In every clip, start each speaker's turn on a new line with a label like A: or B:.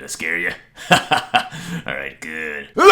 A: I scare you? Alright, good.
B: Welcome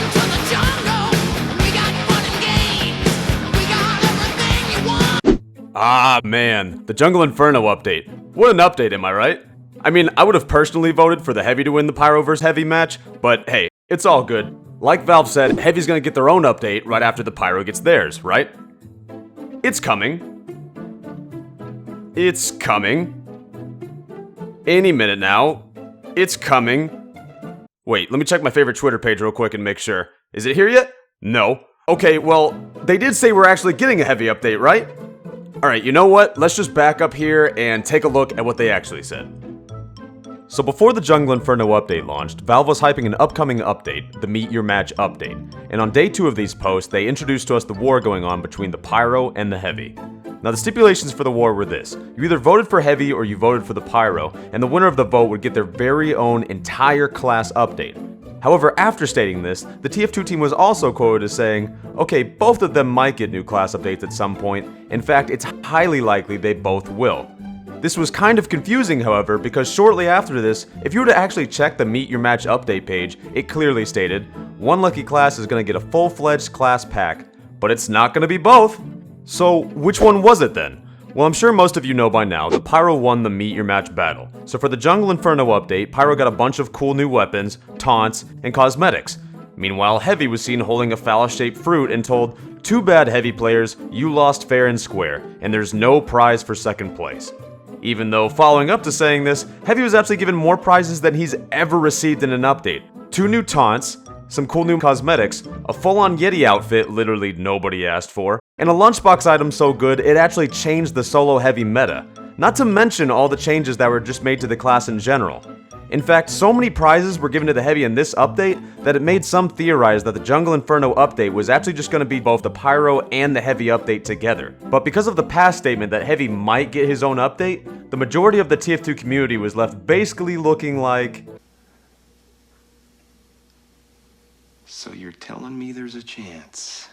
B: to the jungle. We got fun and games. We got everything you want.
C: Ah, man. The Jungle Inferno update. What an update, am I right? I mean, I would have personally voted for the Heavy to win the Pyro vs. Heavy match, but hey, it's all good. Like Valve said, Heavy's gonna get their own update right after the Pyro gets theirs, right? It's coming. It's coming. Any minute now. It's coming. Wait, let me check my favorite Twitter page real quick and make sure. Is it here yet? No. Okay, well, they did say we're actually getting a Heavy update, right? Alright, you know what? Let's just back up here and take a look at what they actually said. So before the Jungle Inferno update launched, Valve was hyping an upcoming update, the Meet Your Match update. And on day 2 of these posts, they introduced to us the war going on between the Pyro and the Heavy. Now the stipulations for the war were this: you either voted for Heavy or you voted for the Pyro, and the winner of the vote would get their very own entire class update. However, after stating this, the TF2 team was also quoted as saying, okay, both of them might get new class updates at some point. In fact, it's highly likely they both will. This was kind of confusing, however, because shortly after this, if you were to actually check the Meet Your Match update page, it clearly stated, one lucky class is going to get a full-fledged class pack, but it's not going to be both. So, which one was it then? Well, I'm sure most of you know by now that Pyro won the Meet Your Match battle. So for the Jungle Inferno update, Pyro got a bunch of cool new weapons, taunts, and cosmetics. Meanwhile, Heavy was seen holding a phallus-shaped fruit and told, too bad Heavy players, you lost fair and square, and there's no prize for second place. Even though, following up to saying this, Heavy was actually given more prizes than he's ever received in an update. 2 new taunts, some cool new cosmetics, a full-on Yeti outfit literally nobody asked for, and a lunchbox item so good it actually changed the solo Heavy meta. Not to mention all the changes that were just made to the class in general. In fact, so many prizes were given to the Heavy in this update that it made some theorize that the Jungle Inferno update was actually just going to be both the Pyro and the Heavy update together. But because of the past statement that Heavy might get his own update, the majority of the TF2 community was left basically looking like...
D: So you're telling me there's a chance?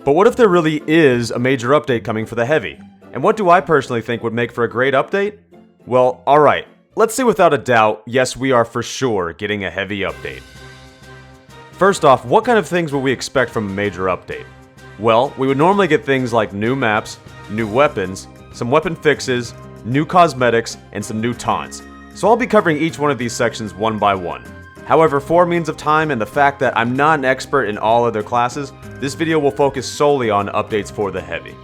C: But what if there really is a major update coming for the Heavy? And what do I personally think would make for a great update? Well, alright. Let's say without a doubt, yes, we are for sure getting a Heavy update. First off, what kind of things will we expect from a major update? Well, we would normally get things like new maps, new weapons, some weapon fixes, new cosmetics, and some new taunts. So I'll be covering each one of these sections one by one. However, for means of time and the fact that I'm not an expert in all other classes, this video will focus solely on updates for the Heavy.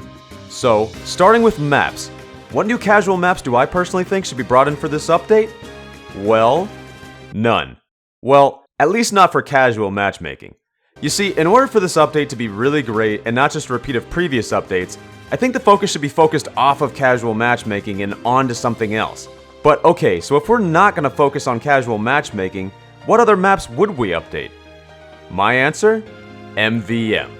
C: So, starting with maps. What new casual maps do I personally think should be brought in for this update? Well, none. Well, at least not for casual matchmaking. You see, in order for this update to be really great and not just a repeat of previous updates, I think the focus should be focused off of casual matchmaking and onto something else. But okay, so if we're not going to focus on casual matchmaking, what other maps would we update? My answer? MVM.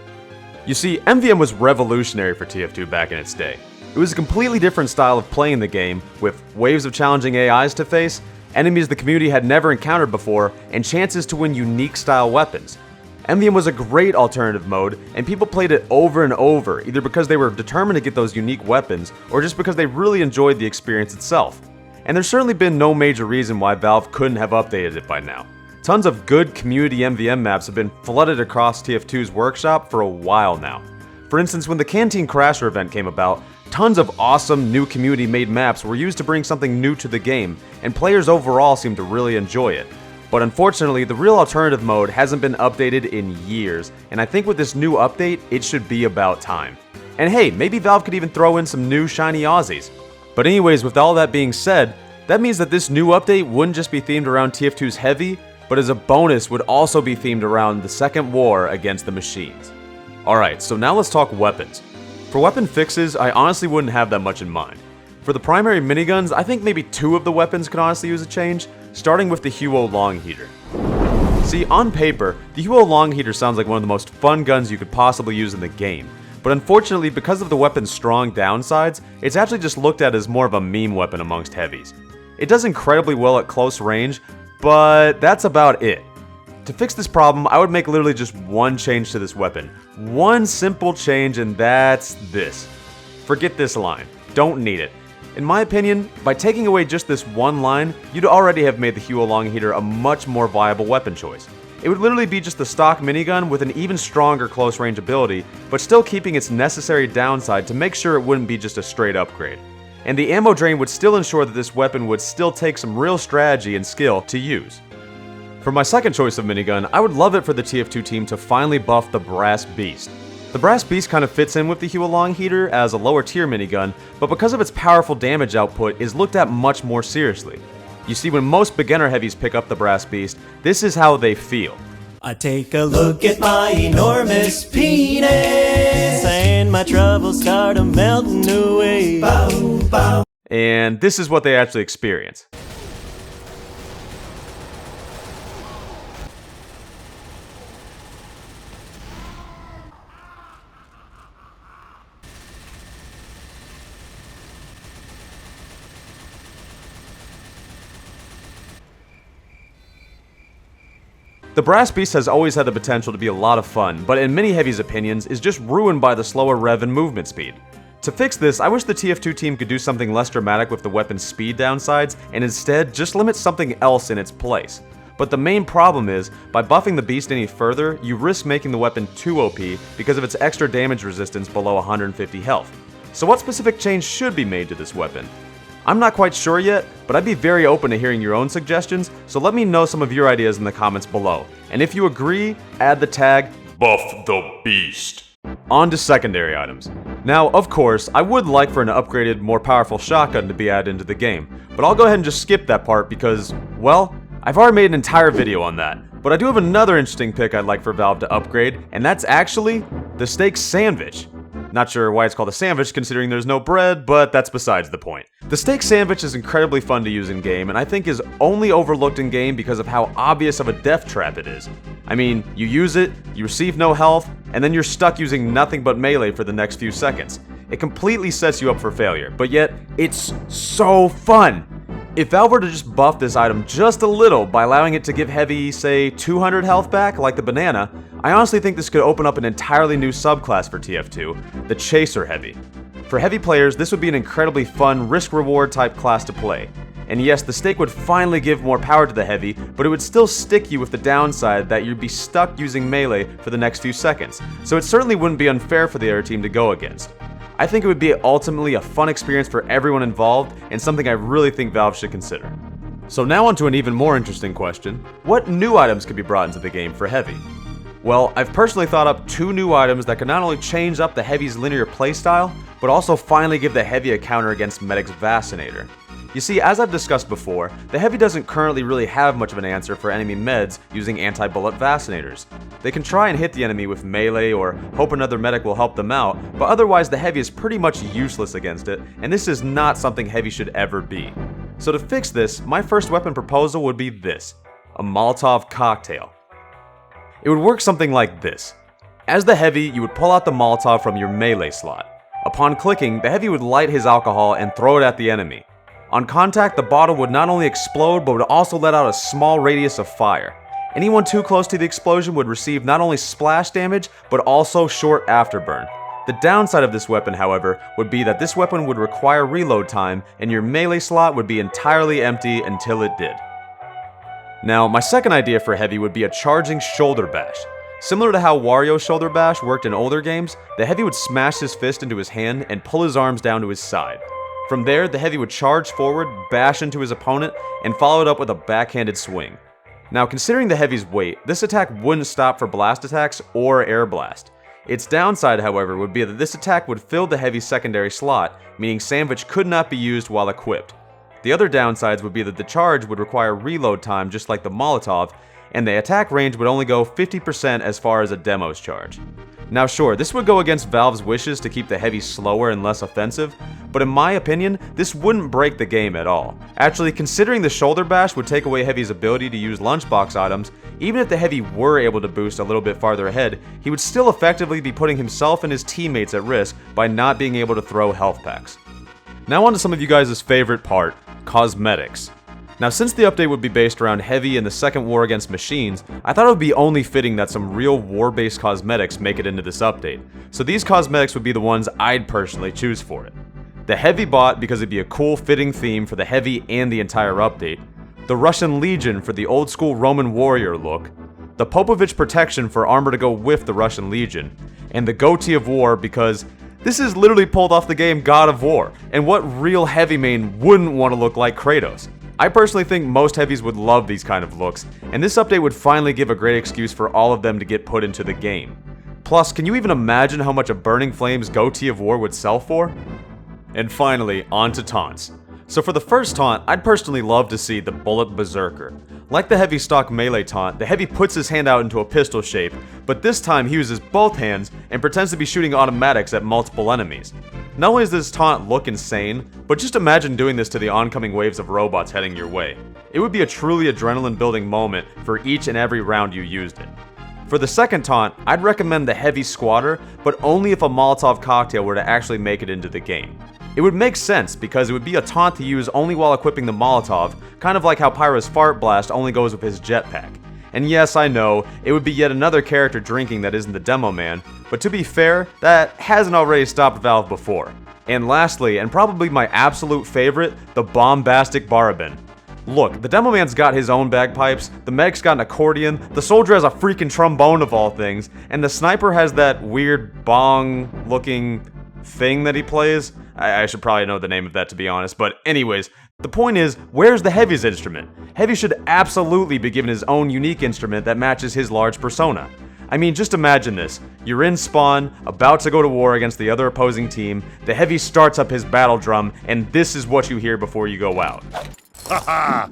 C: You see, MVM was revolutionary for TF2 back in its day. It was a completely different style of playing the game, with waves of challenging AIs to face, enemies the community had never encountered before, and chances to win unique style weapons. MVM was a great alternative mode, and people played it over and over, either because they were determined to get those unique weapons, or just because they really enjoyed the experience itself. And there's certainly been no major reason why Valve couldn't have updated it by now. Tons of good community MVM maps have been flooded across TF2's workshop for a while now. For instance, when the Canteen Crasher event came about, tons of awesome new community-made maps were used to bring something new to the game, and players overall seemed to really enjoy it. But unfortunately, the real alternative mode hasn't been updated in years, and I think with this new update, it should be about time. And hey, maybe Valve could even throw in some new shiny Aussies. But anyways, with all that being said, that means that this new update wouldn't just be themed around TF2's Heavy, but as a bonus would also be themed around the second war against the machines. Alright, so now let's talk weapons. For weapon fixes, I honestly wouldn't have that much in mind. For the primary miniguns, I think maybe 2 of the weapons could honestly use a change, starting with the Huo Long Heater. See, on paper, the Huo Long Heater sounds like one of the most fun guns you could possibly use in the game, but unfortunately because of the weapon's strong downsides, it's actually just looked at as more of a meme weapon amongst heavies. It does incredibly well at close range, but that's about it. To fix this problem, I would make literally just one change to this weapon. One simple change, and that's this. Forget this line. Don't need it. In my opinion, by taking away just this one line, you'd already have made the Huolong Heater a much more viable weapon choice. It would literally be just the stock minigun with an even stronger close range ability, but still keeping its necessary downside to make sure it wouldn't be just a straight upgrade. And the ammo drain would still ensure that this weapon would still take some real strategy and skill to use. For my second choice of minigun, I would love it for the TF2 team to finally buff the Brass Beast. The Brass Beast kind of fits in with the Huolong Heater as a lower tier minigun, but because of its powerful damage output is looked at much more seriously. You see, when most beginner heavies pick up the Brass Beast, this is how they feel.
E: I take a look at my enormous penis, and my troubles start melting away. Bow, bow.
C: And this is what they actually experience. The Brass Beast has always had the potential to be a lot of fun, but in many heavies' opinions is just ruined by the slower rev and movement speed. To fix this, I wish the TF2 team could do something less dramatic with the weapon's speed downsides, and instead just limit something else in its place. But the main problem is, by buffing the Beast any further, you risk making the weapon too OP because of its extra damage resistance below 150 health. So what specific change should be made to this weapon? I'm not quite sure yet, but I'd be very open to hearing your own suggestions, so let me know some of your ideas in the comments below. And if you agree, add the tag
A: Buff the Beast.
C: On to secondary items. Now, of course, I would like for an upgraded, more powerful shotgun to be added into the game, but I'll go ahead and just skip that part because, well, I've already made an entire video on that. But I do have another interesting pick I'd like for Valve to upgrade, and that's actually the steak sandwich. Not sure why it's called a sandwich considering there's no bread, but that's besides the point. The steak sandwich is incredibly fun to use in game, and I think is only overlooked in game because of how obvious of a death trap it is. I mean, you use it, you receive no health, and then you're stuck using nothing but melee for the next few seconds. It completely sets you up for failure, but yet, it's so fun! If Valve were to just buff this item just a little by allowing it to give heavy, say, 200 health back, like the banana, I honestly think this could open up an entirely new subclass for TF2, the Chaser Heavy. For heavy players, this would be an incredibly fun, risk-reward type class to play. And yes, the steak would finally give more power to the heavy, but it would still stick you with the downside that you'd be stuck using melee for the next few seconds, so it certainly wouldn't be unfair for the other team to go against. I think it would be ultimately a fun experience for everyone involved, and something I really think Valve should consider. So now on to an even more interesting question. What new items could be brought into the game for Heavy? Well, I've personally thought up 2 new items that could not only change up the Heavy's linear playstyle, but also finally give the Heavy a counter against Medic's Vaccinator. You see, as I've discussed before, the Heavy doesn't currently really have much of an answer for enemy meds using anti-bullet Vaccinators. They can try and hit the enemy with melee or hope another medic will help them out, but otherwise the Heavy is pretty much useless against it, and this is not something Heavy should ever be. So to fix this, my first weapon proposal would be this, a Molotov Cocktail. It would work something like this. As the Heavy, you would pull out the Molotov from your melee slot. Upon clicking, the Heavy would light his alcohol and throw it at the enemy. On contact, the bottle would not only explode, but would also let out a small radius of fire. Anyone too close to the explosion would receive not only splash damage, but also short afterburn. The downside of this weapon, however, would be that this weapon would require reload time, and your melee slot would be entirely empty until it did. Now, my second idea for Heavy would be a charging shoulder bash. Similar to how Wario's shoulder bash worked in older games, the Heavy would smash his fist into his hand and pull his arms down to his side. From there, the Heavy would charge forward, bash into his opponent, and follow it up with a backhanded swing. Now, considering the Heavy's weight, this attack wouldn't stop for blast attacks or air blast. Its downside, however, would be that this attack would fill the Heavy's secondary slot, meaning Sandwich could not be used while equipped. The other downsides would be that the charge would require reload time just like the Molotov, and the attack range would only go 50% as far as a demo's charge. Now sure, this would go against Valve's wishes to keep the Heavy slower and less offensive, but in my opinion, this wouldn't break the game at all. Actually, considering the shoulder bash would take away Heavy's ability to use lunchbox items, even if the Heavy were able to boost a little bit farther ahead, he would still effectively be putting himself and his teammates at risk by not being able to throw health packs. Now on to some of you guys' favorite part, cosmetics. Now since the update would be based around Heavy and the second war against machines, I thought it would be only fitting that some real war-based cosmetics make it into this update, so these cosmetics would be the ones I'd personally choose for it. the Heavy Bot because it'd be a cool fitting theme for the Heavy and the entire update, the Russian Legion for the old school Roman warrior look, the Popovich protection for armor to go with the Russian Legion, and the Goatee of War because this is literally pulled off the game God of War, and what real heavy main wouldn't want to look like Kratos? I personally think most heavies would love these kind of looks, and this update would finally give a great excuse for all of them to get put into the game. Plus, can you even imagine how much a Burning Flames Goatee of War would sell for? And finally, on to taunts. So for the first taunt, I'd personally love to see the Bullet Berserker. Like the Heavy stock melee taunt, the Heavy puts his hand out into a pistol shape, but this time he uses both hands and pretends to be shooting automatics at multiple enemies. Not only does this taunt look insane, but just imagine doing this to the oncoming waves of robots heading your way. It would be a truly adrenaline-building moment for each and every round you used it. For the second taunt, I'd recommend the Heavy Squatter, but only if a Molotov Cocktail were to actually make it into the game. It would make sense because it would be a taunt to use only while equipping the Molotov, kind of like how Pyro's Fart Blast only goes with his jetpack. And yes, I know, it would be yet another character drinking that isn't the demo man, but to be fair, that hasn't already stopped Valve before. And lastly, and probably my absolute favorite, the Bombastic Barabin. Look, the demo man's got his own bagpipes, the medic's got an accordion, the soldier has a freaking trombone of all things, and the sniper has that weird bong-looking thing that he plays. I should probably know the name of that to be honest, but anyways, the point is, where's the Heavy's instrument? Heavy should absolutely be given his own unique instrument that matches his large persona. I mean, just imagine this. You're in spawn, about to go to war against the other opposing team, the Heavy starts up his battle drum, and this is what you hear before you go out.
A: Haha!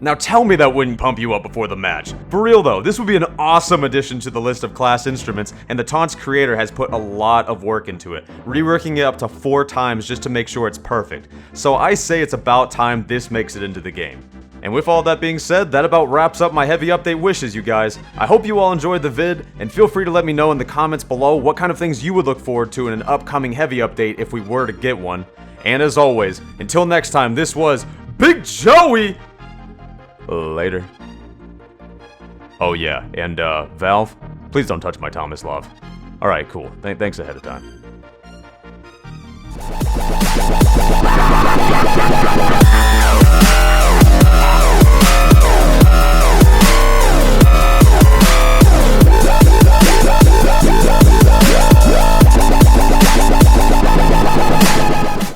C: Now tell me that wouldn't pump you up before the match. For real though, this would be an awesome addition to the list of class instruments, and the Taunts creator has put a lot of work into it, reworking it up to 4 times just to make sure it's perfect. So I say it's about time this makes it into the game. And with all that being said, that about wraps up my Heavy update wishes, you guys. I hope you all enjoyed the vid, and feel free to let me know in the comments below what kind of things you would look forward to in an upcoming Heavy update if we were to get one. And as always, until next time, this was Big Joey! Later. Oh yeah, and Valve, please don't touch my Thomas Love. Alright, cool. Thanks ahead of time.